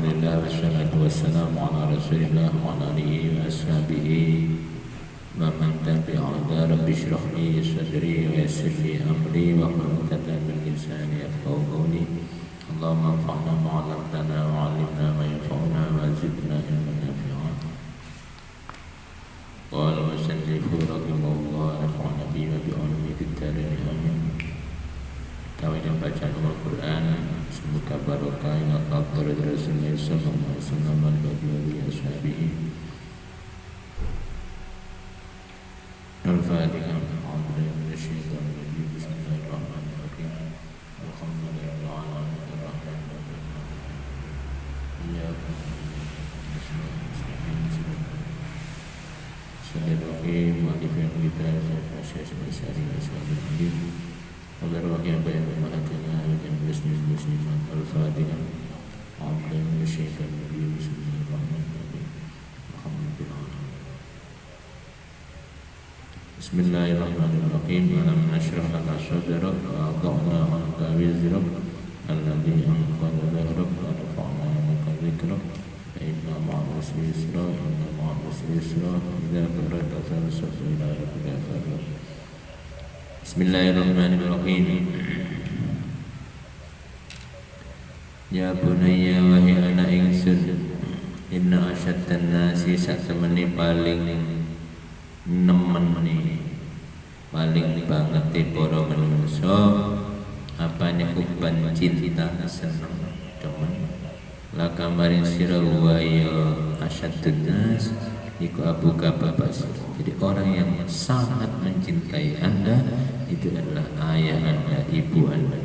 Alhamdulillah wassalatu wassalamu ala Rasulillah wa ala alihi wa ashabihi wa man tabi'ahu. Rabbi shrah li sadri wa yassir li amri wa hlul 'uqdatam min lisani yafqahu qawli. Allahumma anfa'na ma 'allamtana wa 'allimna ma yanfa'una wa zidna ilman nafi'a. Qala musannifu rahimahullah nafa'ana bihi wa bi 'ulumi fid dharain amin. Tawajan bacaan Al-Quran semoga barokah ila qabr Rasulullah sallallahu alaihi wasallam wa alihi washabihi. Al-Fatihah. A'udzu minasyaitonir rajim. Bismillahirrahmanirrahim. Alhamdulillahi rabbil alamin. Iyyakum Bismillahirrahmanirrahim. Ma'rifat kita syekh Besari Rasulullah. Agar wakil bayan umatnya dan bisnis-bisnis Al-Fatihah. A'udzu minasyaitonir rajim. Bismillahirrahmanirrahim. Alhamdulillah. Bismillahirrahmanirrahim. Alam nashrah laka sadrak wa wada'na 'anka wizrak alladhi anqadha dhahrak wa rafa'na laka dhikrak. Inna ma'al usri yusra, inna ma'al usri yusra, idza faragta fansab ila rabbika farghab. Bismillahirrahmanirrahim. Ya bunayya wahai anak ingsun, inna asyaddan nasi satemene paling nemen paling banget para manusia apane hubban cinta seneng demen laka maring sira wa ya asyaddun nas iku abuka bapak sira. Jadi orang yang sangat mencintai Anda itu adalah ayah Anda, ibu Anda.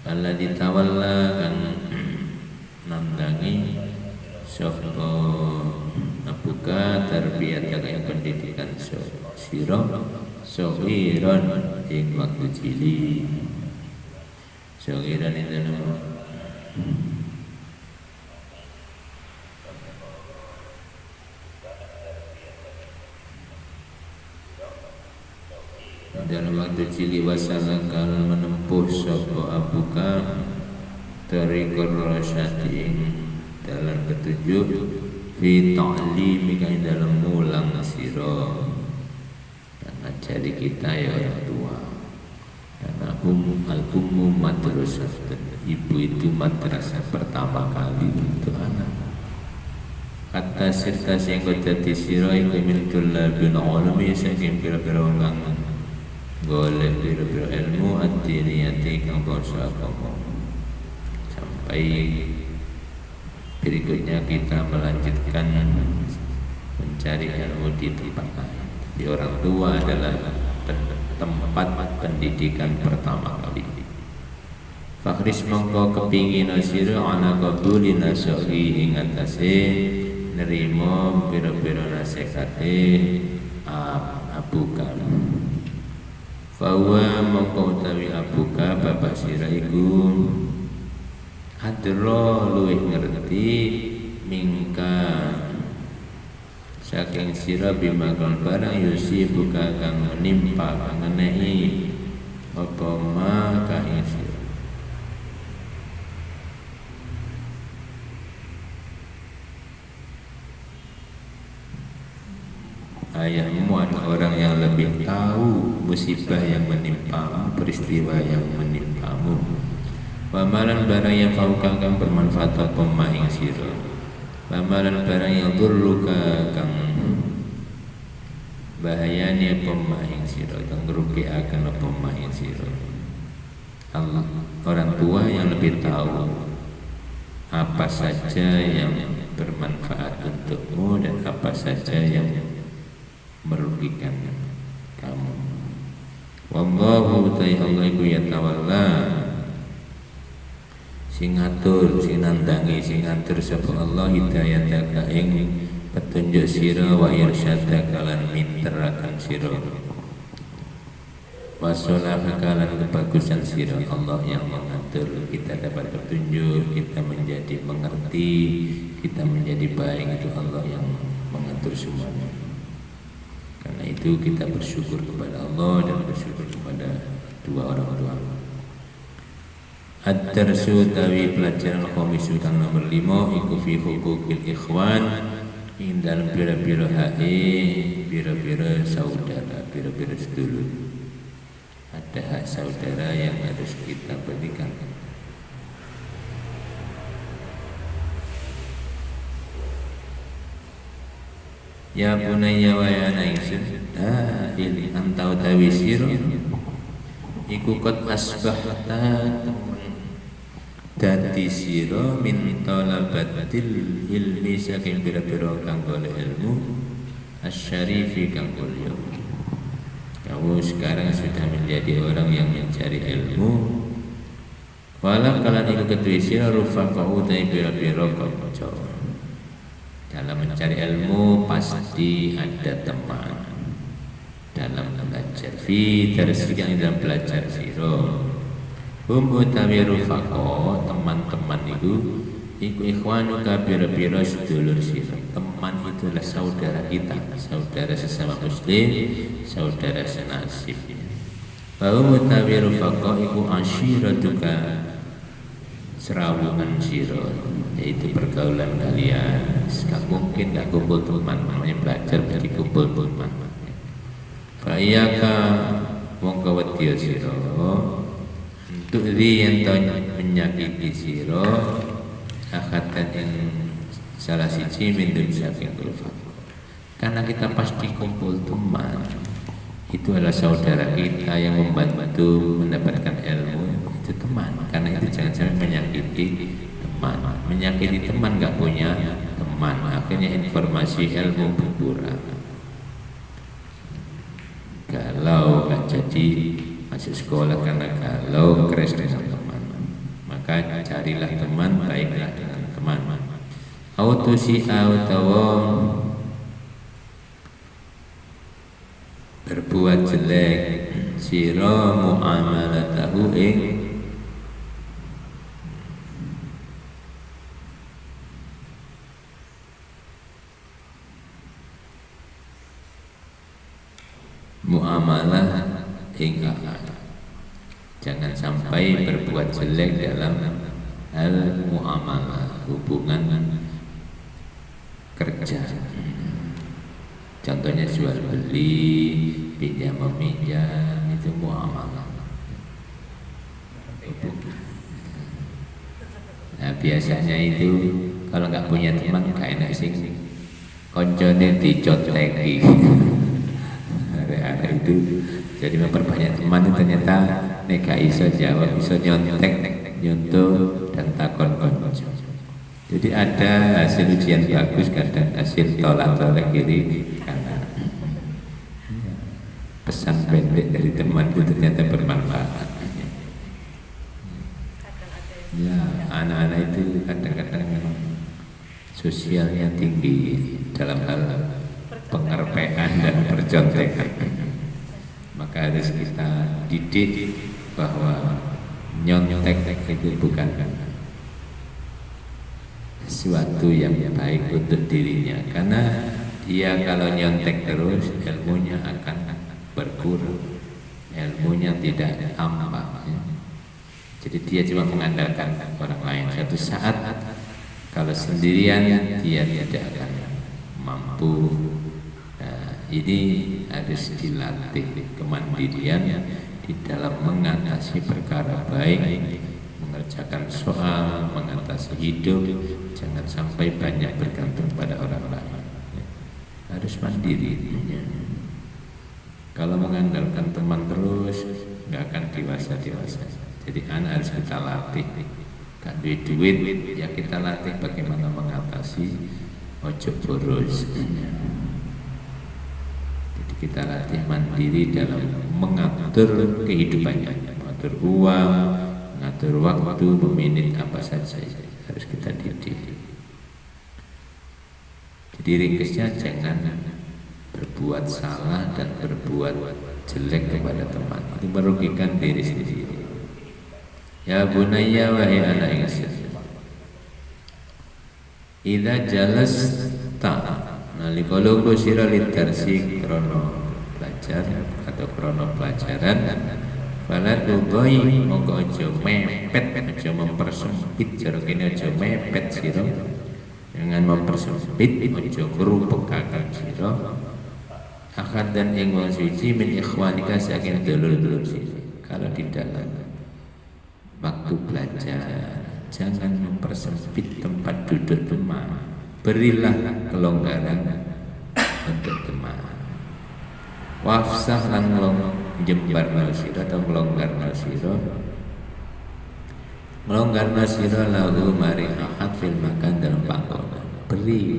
Allah ditawalla kan nandangi sapa abuka tarbiyat yang pendidikan sira sohiron ing waktu cilik. Sohiron itu nama dalam waktu cilik wasalakal menempuh sapa abuka tariqur rasyadi dalam petunjuk fi ta'limi kang dalam mulang sira dan ngajari kita ya orang tua. Karena al-ummu madrasah, ibu itu madrasah pertama kali untuk anak. Kata sirta sing dadi sira iku min tullabil ulumi saking pira-pira wong golek pira-pira ilmu ad-diniyati kang basa agama. Sampai berikutnya kita melanjutkan mencari ilmu di tempat lain. Di orang tua adalah tempat pendidikan pertama kali. Fakhris mongko kepingin sira ana qabuli nasihi ing atase nerima pira-pira nasihate abuka. Fawa mongko utawi abuka bapak sira iku adra luwih ngerti mingka saking sira bimakon barang yusi buka kang menimpa kang ngenehi apa ma ka ing sira. Ayahmu adalah orang yang lebih tahu musibah yang menimpamu, peristiwa yang menimpamu. Pamalan barang yang fauka kang bermanfaat apa ma ing sira. Pamalan barang yang durluka kang bahayane apa ma ing sira, kang ngrugiaken apa ma ing sira. Allah, orang tua yang lebih tahu apa saja yang bermanfaat untukmu dan apa saja yang merugikan kamu. Wallahu ta'ala iku yatawalla sing ngatur, sing nandangi, sing ngatur sapa Allah hidayataka ing petunjuk sira wa irsyadaka lan minterakan sira. Wasolahaka lan kebagusan sira. Allah yang mengatur kita dapat petunjuk, kita menjadi mengerti, kita menjadi baik, itu Allah yang mengatur semuanya. Karena itu kita bersyukur kepada Allah dan bersyukur kepada dua orang tua. Ad-darsu tawi pelajaran khamisu kang nomor 5 iku fi hukukil ikhwan ing dalam pira-pira hae, pira-pira saudara, pira-pira sedulur. Ada hak saudara yang harus kita berikan. Ya bunayya wa ya naisun ili antau tawi sira iku qad asbahta dadi sira min talabatil ilmi saking pira-pira kang golek ilmu asyarifi kang mulya. Kamu sekarang sudah menjadi orang yang mencari ilmu. Walau kalian iku ketui sira rufaqau dai pira-pira kanca. Dalam mencari ilmu pasti ada teman. Dalam belajar fi darsikan dalam belajar sira. Hum utawi rufaqo teman-teman iku ikhwanu pira-pira sedulur sira. Teman itulah saudara kita, saudara sesama muslim, saudara senasib. Hum utawi rufaqo iku ashiratuka serawungan sira, yaitu pergaulan kalian. Gak mungkin gak kumpul teman, namanya belajar mesti kumpul teman. Fa iyyaka mongko wedya sira untuk yang menyakiti sira akatan yang salah siji min saking rufaq. Karena kita pasti kumpul teman, itu adalah saudara kita yang membantu mendapatkan ilmu, itu teman. Karena itu jangan sampai menyakiti teman. Menyakiti teman gak punya teman, akhirnya informasi ilmu berkurang. Kalau gak jadi masuk sekolah karena kalau keras dengan teman, maka carilah teman, baiklah dengan teman. Autusi autawon berbuat jelek sira muamalatahu ing muamalah ing akad. Jangan sampai berbuat jelek dalam hal muamalah, hubungan kerja. Contohnya jual beli, pinjam meminjam, itu muamalah. Nah biasanya itu kalau nggak punya teman gak enak sing koncone dicoteki. Ada itu jadi memperbanyak teman itu ternyata neka iso jawab, iso nyontek, nyontoh dan takon konco. Jadi ada hasil ujian bagus, kadang hasil tolak-tolak kiri karena pesan pendek dari teman itu ternyata bermanfaat. Ya, anak-anak itu kadang-kadang memang sosialnya tinggi dalam hal pengerpean dan percontekan. Maka harus kita didik bahwa nyontek itu bukan sesuatu yang baik untuk dirinya, karena dia kalau nyontek terus ilmunya akan berkurang, ilmunya tidak tambah. Jadi dia cuma mengandalkan orang lain. Suatu saat kalau sendirian dia tidak akan mampu. Ini harus dilatih kemandirian di dalam mengatasi perkara baik, mengerjakan soal, mengatasi hidup. Jangan sampai banyak bergantung pada orang lain. Harus mandiri. Kalau mengandalkan teman terus, nggak akan dewasa. Jadi anak harus kita latih. Gak duit, ya kita latih bagaimana mengatasi ojo boros. Jadi kita latih mandiri dalam mengatur kehidupannya, mengatur uang, mengatur waktu, memanage apa saja harus kita didik. Jadi ringkasnya jangan berbuat salah dan berbuat jelek kepada teman, itu merugikan diri sendiri. Ya bunayya wahai anak ingsun, idza jalasta nalika lungguh sira lidarsi krono belajar atau krono pelajaran, Fala tudai mongko aja mepet, aja mempersempit, cara kene aja mepet sira dengan mempersempit, aja ngrupekaken sira akad dan ing wong suci min ikhwanika saking dulur-dulur sira. Kalau di dalam waktu belajar jangan mempersempit tempat duduk teman, berilah kelonggaran untuk teman. Wafsah lan jembarna sira atau melonggarna sira lahu mari ahad fil makan dalam panggonan, beri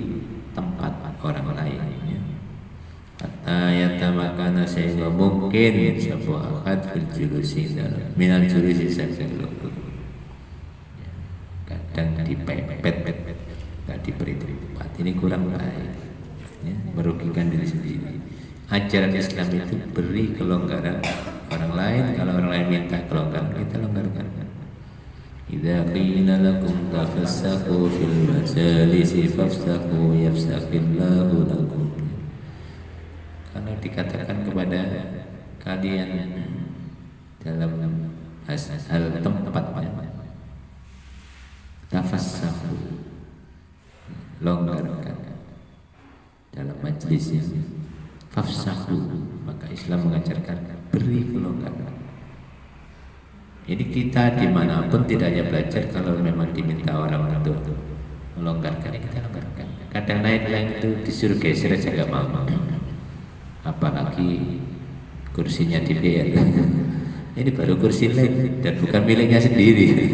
tempat orang lain ya. Hatta yatamakana sehingga mungkin sebuah ahad fil julusi dalam minal julusi saking lungguh. Kadang dipepet gak diberi tempat, ini kurang baik ya, merugikan diri sendiri. Ajaran Islam itu beri kelonggaran orang lain. Kalau orang lain minta kelonggaran, kita longgarkan. Idza qila lakum tafassahu fil majalisi fafsahu yafsahillahu lakum. Kalau dikatakan kepada kalian dalam hal tempatnya, tafassahu, longgarkan dalam majlisnya. Fafsahu, maka Islam mengajarkan beri kelonggaran. Jadi kita dimanapun tidak hanya belajar, kalau memang diminta orang untuk melonggarkan, ya kita longgarkan. Kadang naik itu disuruh geser aja gak mau, apalagi kursinya DPR. Ini baru kursi lain dan bukan miliknya sendiri,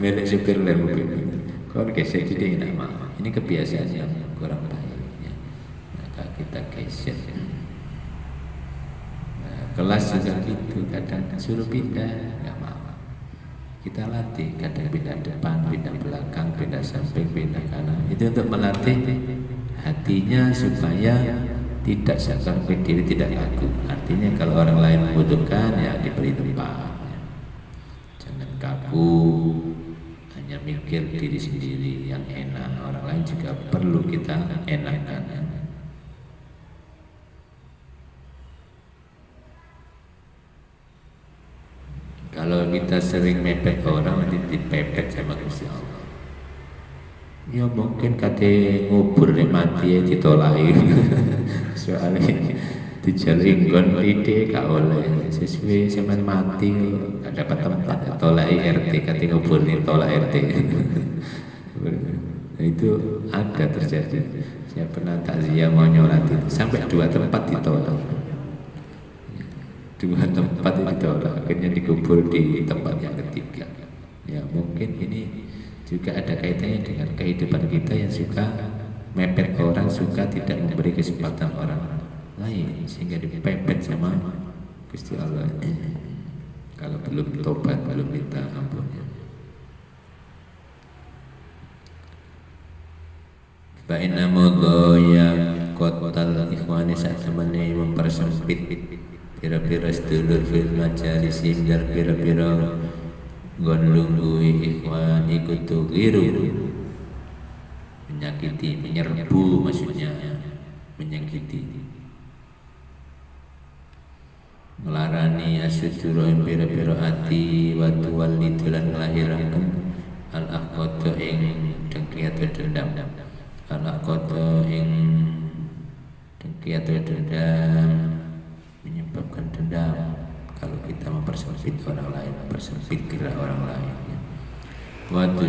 milik supir lain mobil. Kalau geser jadi tidak mau. Ini kebiasaan yang kurang baik. Kita geser. Nah, kelas juga gitu, kadang suruh pindah nggak mau. Kita latih, kadang pindah depan, pindah belakang, pindah samping, pindah kanan. Itu untuk melatih hatinya supaya tidak sadar diri, tidak kaku. Artinya kalau orang lain membutuhkan ya diberi tempat. Jangan kaku, hanya mikir diri sendiri yang enak. Orang lain juga perlu kita enakan. Ya. Kalau kita sering mepet orang, nanti dipepet sama Gusti Allah. Ya mungkin kate ngubur mati ditolaki. Soalnya dijaring gon ide gak oleh. Sesuai sampean mati gak dapat tempat, tolaki RT kate ngubur tolak RT. Nah, itu ada terjadi. Saya pernah takziah mau nyolat itu sampai 2 tempat ditolak. 2 tempat itu ditolak, akhirnya dikubur di tempat yang ketiga. Ya mungkin ini juga ada kaitannya dengan kehidupan kita yang suka mepet orang, suka tidak memberi kesempatan orang lain, sehingga dipepet sama Gusti Allah. Kalau belum tobat, belum minta ampunnya. Fa inna mudhaya qatal ikhwani satamani mempersempit pira-pira sedulur fil majalis dan pira-pira gondunggui ikhwan ikut tugiru, menyakiti, menyerbu, maksudnya menyakiti, melarani asyuduro pira-pira hati watu walidulan melahirakan al-aqqa ing dengki atau dendam, al-aqqa ing dengki atau dendam, menyebabkan dendam kalau kita mempersempit orang lain, mempersempit gerak orang lain. Watu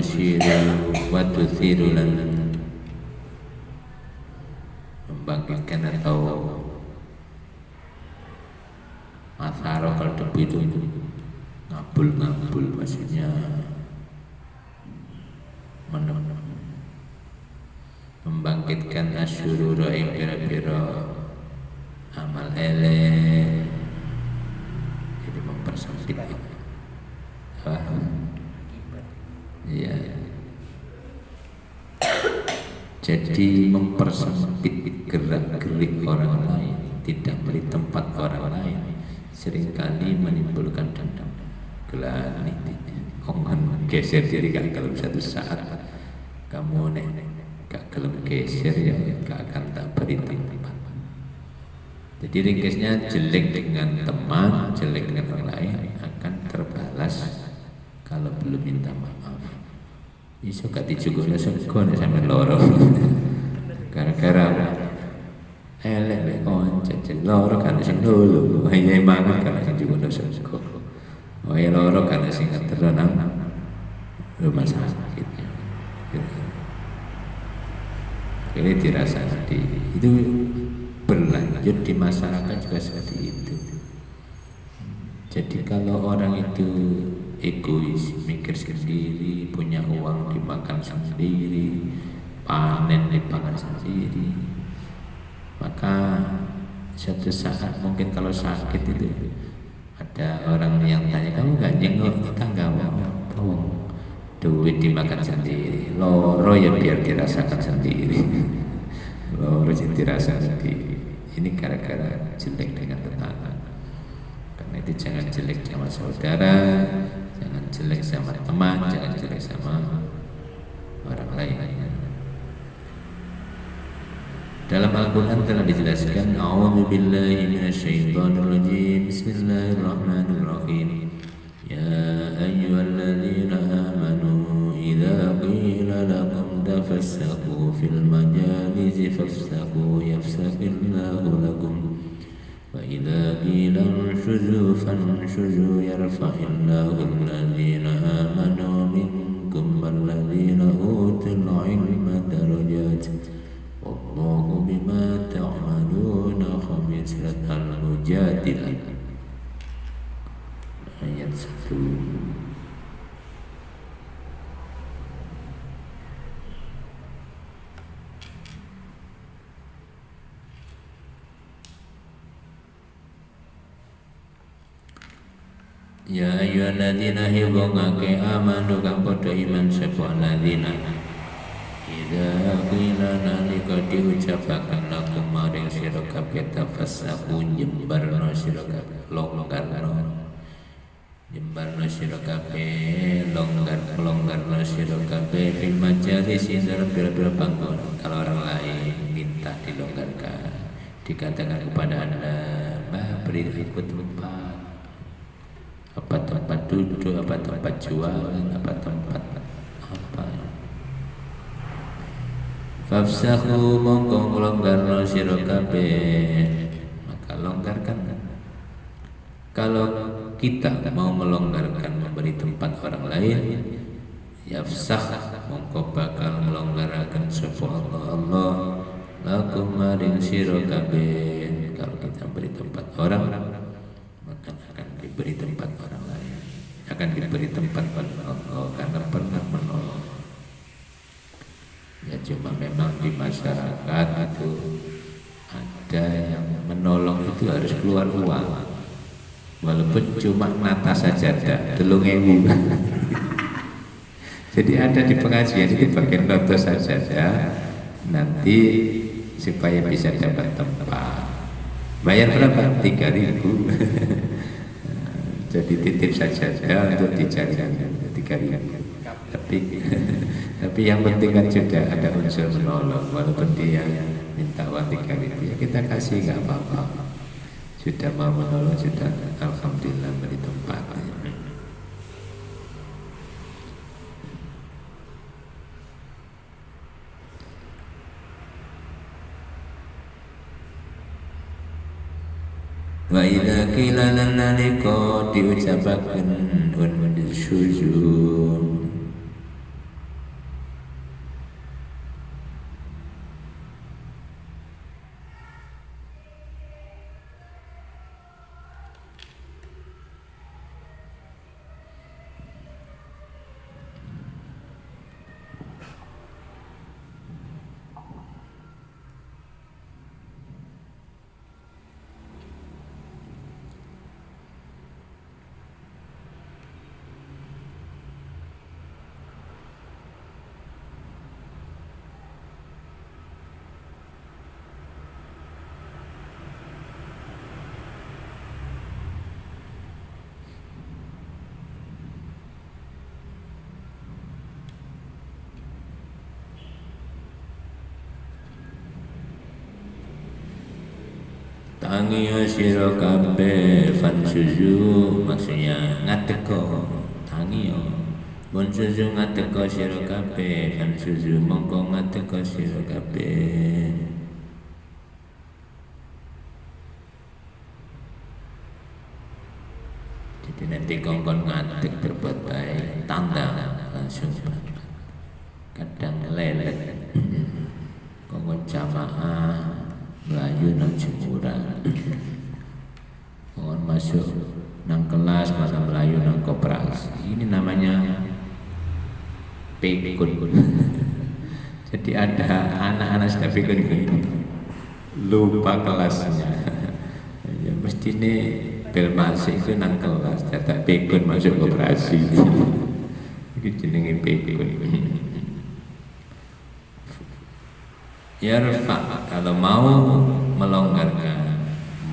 siru lan membangkitkan atau masaro kalau debu itu ngabul, maksudnya membangkitkan asyurura ing pira-pira amal elek, jadi mempersempit. Ya. Jadi mempersempit gerak-gerik orang lain, tidak beri tempat orang lain, seringkali menimbulkan dendam, gelani, ongan geser diri. Kalau satu saat kamu gak gelem geser ya gak akan tak beri tempat. Jadi ringkasnya jelek dengan teman, jelek dengan orang lain terbalas kalau belum minta maaf. Iso gak dicukup sego nek sampe loro. Gara-gara elek nek konco loro kan sing lulu. Iya mangan kan sing cukup sego. Oh ya loro kan sing ngetero nang rumah sakit. Ini dirasa itu berlanjut di masyarakat juga seperti itu. Jadi kalau orang itu egois, mikir sendiri, punya uang dimakan sendiri, panen dipangan sendiri, maka suatu saat mungkin kalau sakit itu ada orang yang tanya, kamu gak jenguk, kita gak mau, duit dimakan sendiri, loro ya biar dirasakan sendiri, loro jadi dirasakan sendiri. Ini gara-gara jelek dengan tetangga. Karena itu jangan jelek sama saudara, jangan jelek sama teman, jangan jelek sama orang lain. Dalam Al-Quran telah dijelaskan, A'udzu billahi minasyaitonir rajim. Bismillahirrahmanirrahim. Ya ayyuhalladzina amanu idza qila lakum tafassahu fil majalisi fafsahu yafsahillahu lakum. وَإِذَا قِيلَ انشُزُوا فَانشُزُوا يَرْفَعِ اللَّهُ الَّذِينَ آمَنُوا مِنكُمْ وَالَّذِينَ أُوتُوا الْعِلْمَ دَرَجَاتٍ وَاللَّهُ بِمَا تَعْمَلُونَ خَبِيرٌ. Al-Mujadilah ayat 1. Ya ayyuhalladzina hibungake amanu kang padha iman sapa alladzina idza qila nalika diucapaken lakum maring sira kabeh tafassahu jembarno sira kabeh longgarno jembarno sira kabeh longgarno sira kabeh fil majalis dalam pira-pira panggonan. Kalau orang lain minta dilonggarkan, dikatakan kepada Anda, Mbah beri ikut tempat, apa tempat duduk, apa tempat jualan, apa tempat apa. Fafsahu mongko nglonggarno sira kabeh, maka longgarkan. Kalau kita mau melonggarkan memberi tempat orang lain, yafsah mongko bakal melonggarkan sapa Allah lakum maring sira kabeh. Kalau kita beri tempat orang, maka akan diberi tempat orang lain, akan diberi tempat oleh Allah karena pernah menolong. Ya cuma memang di masyarakat itu ada yang menolong itu harus keluar uang, walaupun cuma nata sajadah 3.000. Jadi ada di pengajian itu bagian nata sajadah nanti supaya bisa dapat tempat. Bayar berapa? 3.000. Jadi titip saja untuk dicarikan 3.000. Tapi yang penting kan sudah ada unsur menolong, walaupun dia minta uang 3.000 ya kita kasih nggak apa-apa. Sudah mau menolong, sudah alhamdulillah beri tempat. Wa idza qila lana liqa diucapaken unsuzun tangiyo sira kabeh fansuzu maksudnya ngateko tangiyo fansuzu ngateko sira kabeh fansuzu mongko ngateko sira kabeh. Jadi nanti kongkon ngatek berbuat baik tanda langsung kadang lelet kongkon jamaah melayu nang jemuran kongkon masuk nang kelas malah melayu nang koperasi, ini namanya pikun. Jadi ada anak-anak sudah pikun ini lupa kelasnya ya mesti nih bel masih itu nang kelas dadak pikun masuk koperasi. Iki jenenge pikun. Yarfa kalau mau melonggarkan,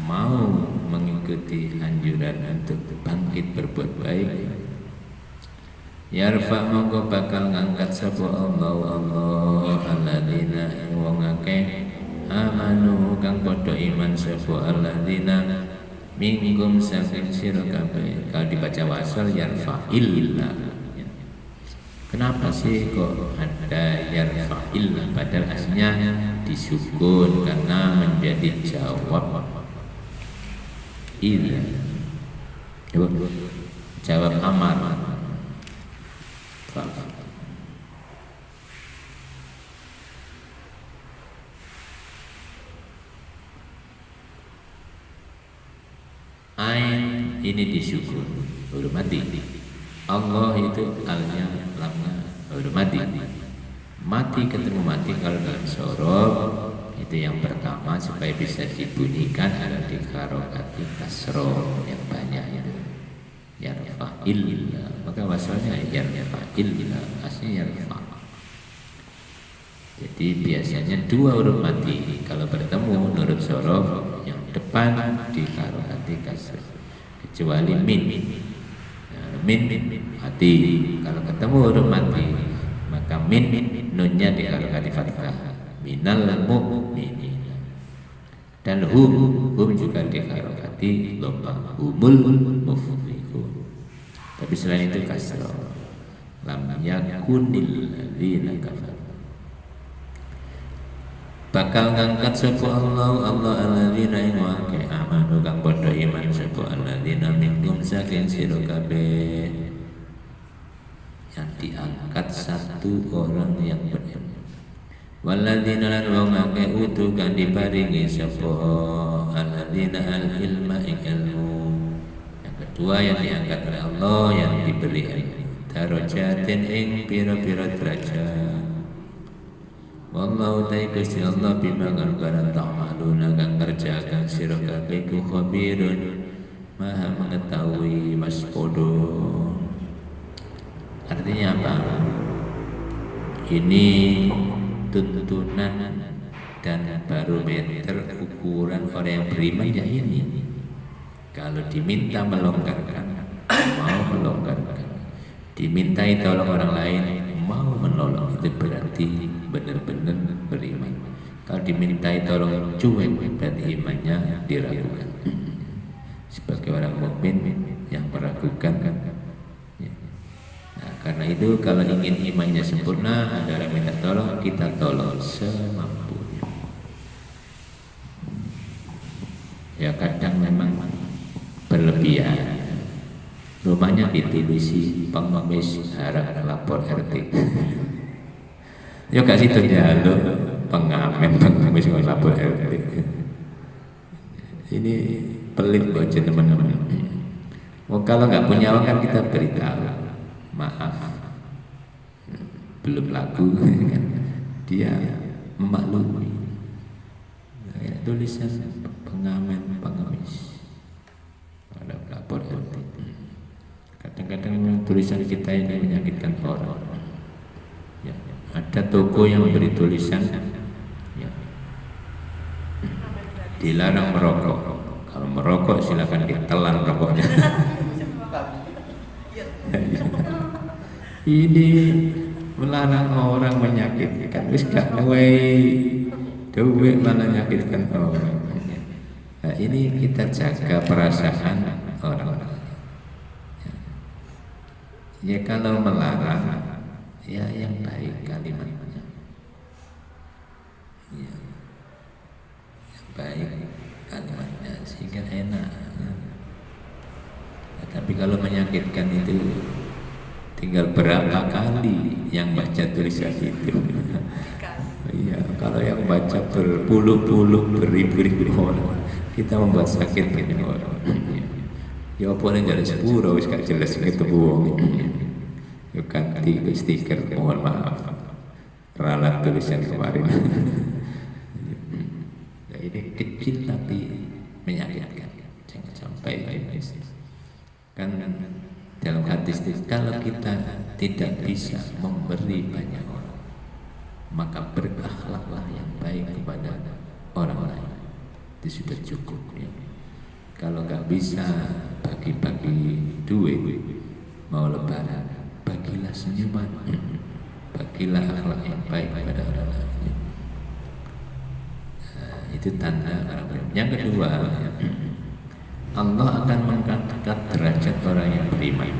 mau mengikuti anjuran untuk bangkit berbuat baik, yarfa mongko bakal ngangkat sapa Allah alladzina wong akeh amanu kang padha iman sapa alladzina minkum saking sira kabeh. Kalau dibaca wasal yarfa illa. Kenapa sih kok ada yarfa'il padahal aslinya disukun karena menjadi jawab illa. Jawab amar. Ain ini disukun huruf mati. Allah itu alnya lamnya huruf mati ketemu mati kalau dalam sorob itu yang pertama supaya bisa dibunyikan ada di harokati kasroh yang banyak itu yarfa'il, maka wasalnya yarfa'il aslinya yarfa'. Jadi biasanya dua huruf mati kalau bertemu menurut sorob yang depan di harokati kasroh kecuali min mati. Kalau ketemu huruf mati maka min nunnya diharokati fathah minal mu'minin dan hum juga diharokati lomba humul muflihun. Tapi selain itu kasroh lam yakunil ladzina kafaru bakal ngangkat sapa Allah alladzina wa amanu kang padha iman sapa alladzina minkum saking sira kabeh. Yang diangkat satu orang yang beriman. Walladzina lan wong akeh utu kang diparingi sapa alladzina al ilma ilmu. Yang kedua yang diangkat oleh Allah yang diberi ilmu darajatin ing pira-pira derajat. Wallahu ta'ala Gusti Allah bima kang barang ta'maluna kang kerjakan sira kabeh ku khabirun maha mengetahui mas podo. Artinya apa? Ini tuntunan dan barometer ukuran orang yang beriman ya ini. Kalau diminta melonggarkan, mau melonggarkan. Dimintai tolong orang lain, mau menolong, itu berarti benar-benar beriman. Kalau dimintai tolong cuek, berarti imannya diragukan. Sebagai orang mukmin yang meragukan kan. Nah, karena itu kalau ingin imannya sempurna, ada orang minta tolong, kita tolong semampunya. Ya kadang memang berlebihan. Rumahnya ditulisi pengemis harap lapor RT. Yo gak situ ya lo pengamen pengemis lapor RT. Ini pelit buat teman-teman. Oh, kalau nggak punya uang kan kita beritahu, maaf, belum laku kan dia memaklumi. Ya, tulisan pengamen pengemis ada lapor RT. Kadang-kadang tulisan kita ini menyakitkan orang. Ya, ada toko yang beri tulisan ya, dilarang merokok. Kalau merokok silakan ditelan rokoknya. Ini melarang orang menyakitkan. Wis gak duwe malah menyakitkan orang. Nah, ini kita jaga perasaan orang lain. Ya kalau melarang, ya yang baik kalimatnya, ya, yang baik kalimatnya sehingga enak. Ya, tapi kalau menyakitkan itu tinggal berapa kali yang baca tulisan itu. Iya, kalau yang baca berpuluh-puluh, beribu-ribu orang, kita membuat sakit banyak orang. Ya apa yang jadi sepuro, wis gak jelas ketemu wong. Yuk ganti stiker, mohon maaf, ralat tulisan kemarin. Ya, ini kecil tapi menyakitkan. Jangan sampai kan dalam hadis itu, kalau kita tidak bisa memberi banyak orang, maka berakhlaklah yang baik kepada orang lain. Itu sudah cukup ya. Kalau nggak bisa bagi-bagi duit, mau lebaran, bagilah senyuman, bagilah akhlak yang baik kepada orang lain. Nah, itu tanda orang beriman. Yang kedua, Allah akan mengangkat derajat orang yang beriman.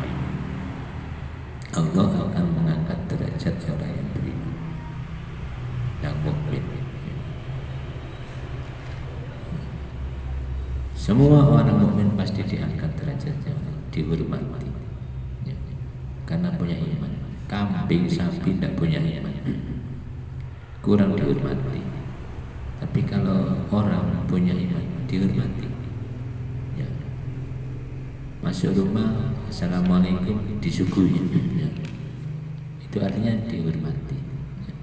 Allah akan mengangkat derajat orang yang beriman, yang mukmin. Semua orang mukmin pasti diangkat derajatnya, dihormati, ya, karena punya iman. Kambing, sapi tidak punya iman, kurang dihormati. Tapi kalau orang punya iman, dihormati. Ya. Masuk rumah, assalamualaikum, disuguhi. Ya. Itu artinya dihormati. Ya.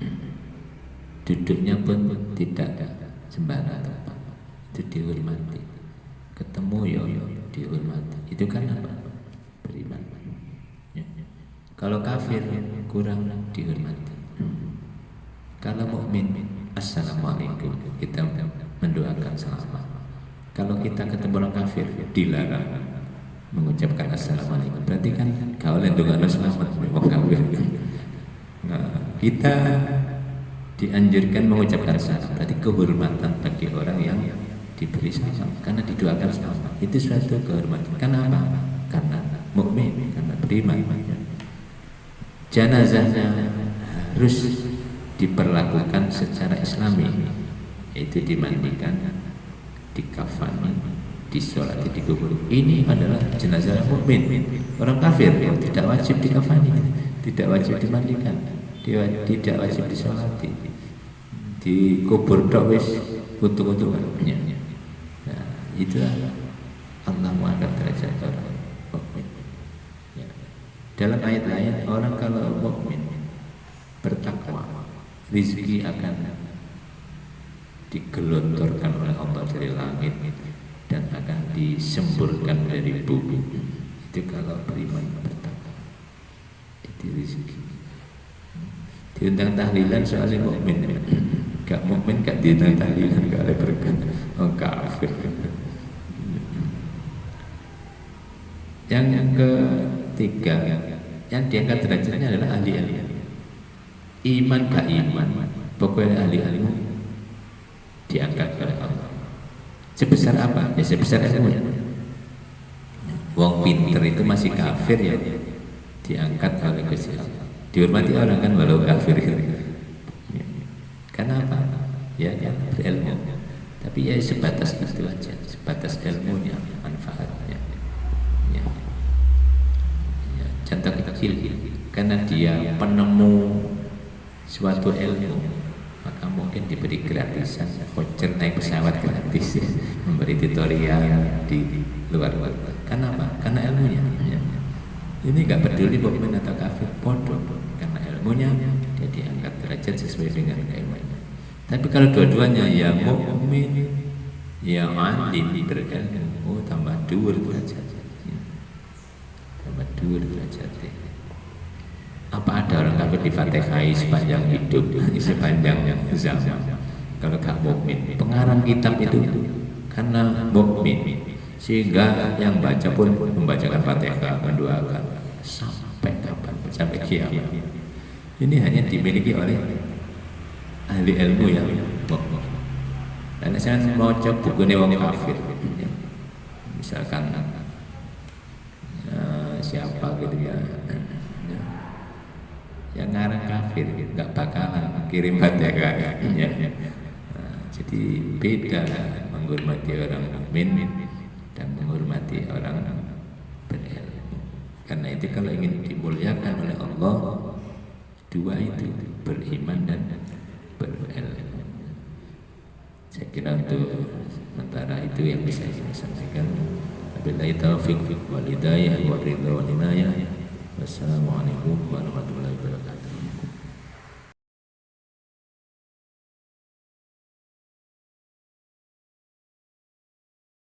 Duduknya pun tidak sembarang tempat, itu dihormati. Ketemu yo dihormati, itu kan apa? Beriman. Ya. Kalau kafir kurang dihormati. Kalau mukmin, assalamualaikum, kita mendoakan selamat. Kalau kita ketemu orang kafir, dilarang mengucapkan assalamualaikum. Berarti kan kau lindungan selamat orang kafir. Nah, kita dianjurkan mengucapkan salam. Berarti kehormatan bagi orang yang diberi salam, karena didoakan selamat. Itu suatu kehormatan. Kenapa? Karena mukmin, karena beriman. Jenazahnya harus diperlakukan secara Islami, yaitu dimandikan, dikafani, disolati, dikubur. Ini adalah jenazah mukmin. Orang kafir tidak wajib dikafani, tidak wajib dimandikan, tidak wajib disolati, dikubur tok wis untung-untungannya. Itulah Allah mengangkat derajat orang mukmin. Ya. Dalam ayat lain, orang kalau mukmin bertakwa, rizki akan digelontorkan oleh Allah dari langit dan akan disemburkan dari bumi. Itu kalau beriman bertakwa. Itu rizki. Diundang tahlilan soalnya mukmin. Gak mukmin gak diundang tahlilan, gak ada berkah. Oh kafir. Yang ketiga, yang diangkat derajatnya adalah ahli ilmu. Iman gak iman, pokoknya ahli ilmu diangkat oleh Allah. Sebesar apa? Ya sebesar ilmu. Wong pinter itu masih kafir ya, diangkat oleh Gusti Allah. Dihormati orang kan walau kafir. Karena apa? Ya berilmu. Tapi ya sebatas itu aja, sebatas ilmunya, manfaatnya. Ya. Ya, contoh kecil, karena dia penemu suatu ilmu, maka mungkin diberi gratisan, voucher naik pesawat gratis, memberi tutorial di luar kota. Karena apa? Karena ilmunya. Ya. Ini nggak peduli mukmin atau kafir, bodoh. Karena ilmunya dia diangkat derajat sesuai dengan keilmuannya. Tapi kalau dua-duanya ya mukmin, ya alim, berilmu, tambah dhuwur derajat. Tambah dhuwur derajat. Apa ada orang kafir difatihai sepanjang hidup, sepanjang zaman? Kalau gak mukmin, pengarang kitab itu karena mukmin, sehingga yang baca pun membacakan Fatihah, mendoakan sampai kapan? Sampai kiamat. Ini hanya dimiliki oleh ahli ilmu yang mukmin. Dan saya mau coba buku wong kafir, ya. Misalkan siapa gitu ya, yang ngarang kafir, nggak bakalan kirim hadiah ya. Jadi beda menghormati orang mukmin dan menghormati orang berilmu. Karena itu kalau ingin dimuliakan oleh Allah, dua itu beriman dan berilmu. Saya kira untuk sementara itu yang bisa saya sampaikan. Wabillahi taufiq wal hidayah wa ridha wal inayah. Wassalamualaikum warahmatullahi wabarakatuh.